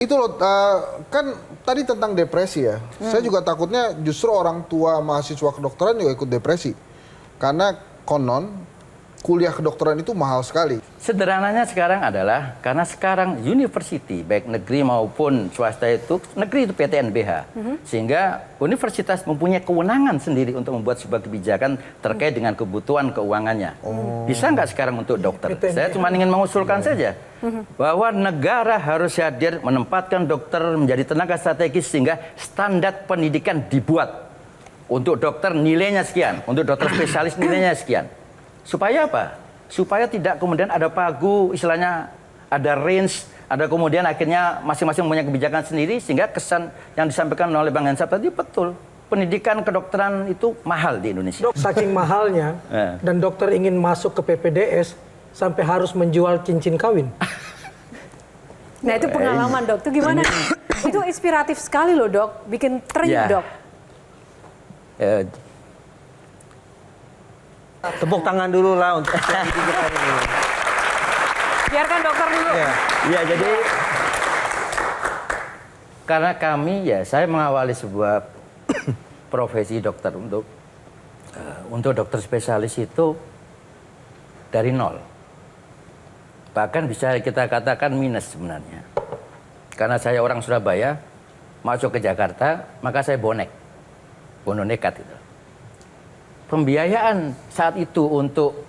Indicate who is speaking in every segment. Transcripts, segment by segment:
Speaker 1: Itu loh, kan tadi tentang depresi ya. Saya juga takutnya justru orang tua mahasiswa kedokteran juga ikut depresi. Karena konon kuliah kedokteran itu mahal sekali.
Speaker 2: Sederhananya sekarang adalah karena sekarang university baik negeri maupun swasta itu negeri itu PTNBH sehingga universitas mempunyai kewenangan sendiri untuk membuat sebuah kebijakan terkait dengan kebutuhan keuangannya. Bisa nggak sekarang untuk dokter? Saya cuma ingin mengusulkan saja bahwa negara harus hadir menempatkan dokter menjadi tenaga strategis sehingga standar pendidikan dibuat untuk dokter nilainya sekian, untuk dokter spesialis nilainya sekian. Supaya apa? Supaya tidak kemudian ada pagu, istilahnya ada range, ada kemudian akhirnya masing-masing punya kebijakan sendiri sehingga kesan yang disampaikan oleh Bang Hensat tadi betul. Pendidikan kedokteran itu mahal di Indonesia.
Speaker 3: Saking mahalnya dan dokter ingin masuk ke PPDS sampai harus menjual cincin kawin.
Speaker 4: Nah itu pengalaman dok, itu gimana? Itu inspiratif sekali loh dok, bikin terenyuh dok.
Speaker 5: Tepuk tangan dulu lah untuk
Speaker 4: Biarkan dokter dulu.
Speaker 2: Ya, jadi karena kami saya mengawali sebuah profesi dokter untuk dokter spesialis itu dari nol. Bahkan bisa kita katakan minus sebenarnya. Karena saya orang Surabaya, masuk ke Jakarta, maka saya bonek nekat itu. Pembiayaan saat itu untuk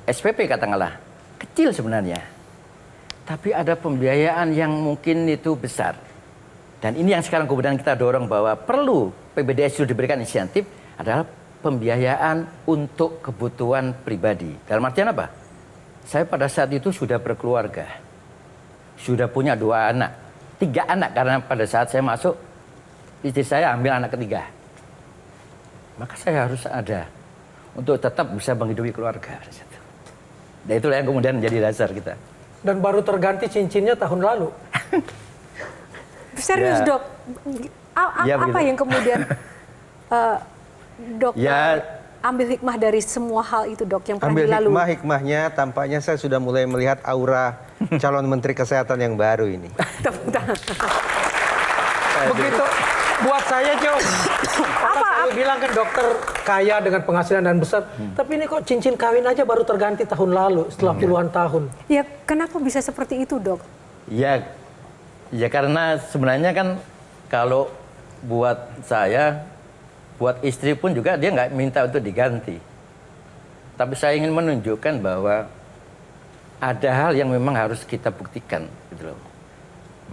Speaker 2: SPP katakanlah kecil sebenarnya. Tapi ada pembiayaan yang mungkin itu besar. Dan ini yang sekarang kemudian kita dorong bahwa perlu PPDS itu diberikan insentif adalah pembiayaan untuk kebutuhan pribadi. Dalam artian apa? Saya pada saat itu sudah berkeluarga. Sudah punya 2 anak. 3 anak karena pada saat saya masuk istri saya ambil anak ketiga. Maka saya harus ada untuk tetap bisa menghidupi keluarga. Dan itulah yang kemudian menjadi dasar kita.
Speaker 3: Dan baru terganti cincinnya tahun lalu.
Speaker 4: Serius dok, apa yang kemudian dok ambil hikmah dari semua hal itu dok yang pernah dilalui?
Speaker 5: Ambil hikmahnya tampaknya saya sudah mulai melihat aura calon Menteri Kesehatan yang baru ini.
Speaker 3: Begitu buat saya Jo. Apa bilang kan dokter kaya dengan penghasilan dan besar, tapi ini kok cincin kawin aja baru terganti tahun lalu setelah puluhan tahun.
Speaker 4: Ya kenapa bisa seperti itu dok?
Speaker 2: Ya karena sebenarnya kan kalau buat saya, buat istri pun juga dia nggak minta untuk diganti. Tapi saya ingin menunjukkan bahwa ada hal yang memang harus kita buktikan, gitu loh.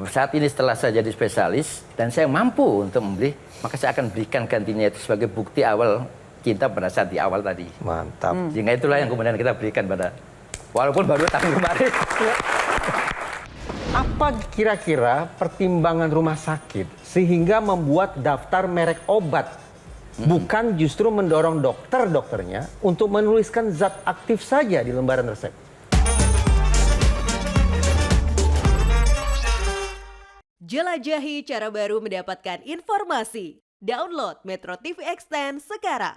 Speaker 2: Saat ini setelah saya jadi spesialis dan saya mampu untuk membeli, maka saya akan berikan gantinya itu sebagai bukti awal cinta pada saat di awal tadi.
Speaker 5: Mantap.
Speaker 2: Sehingga itulah yang kemudian kita berikan pada, walaupun baru tahun kemarin.
Speaker 5: Apa kira-kira pertimbangan rumah sakit sehingga membuat daftar merek obat bukan justru mendorong dokternya untuk menuliskan zat aktif saja di lembaran resep?
Speaker 6: Jelajahi cara baru mendapatkan informasi. Download Metro TV Extend sekarang.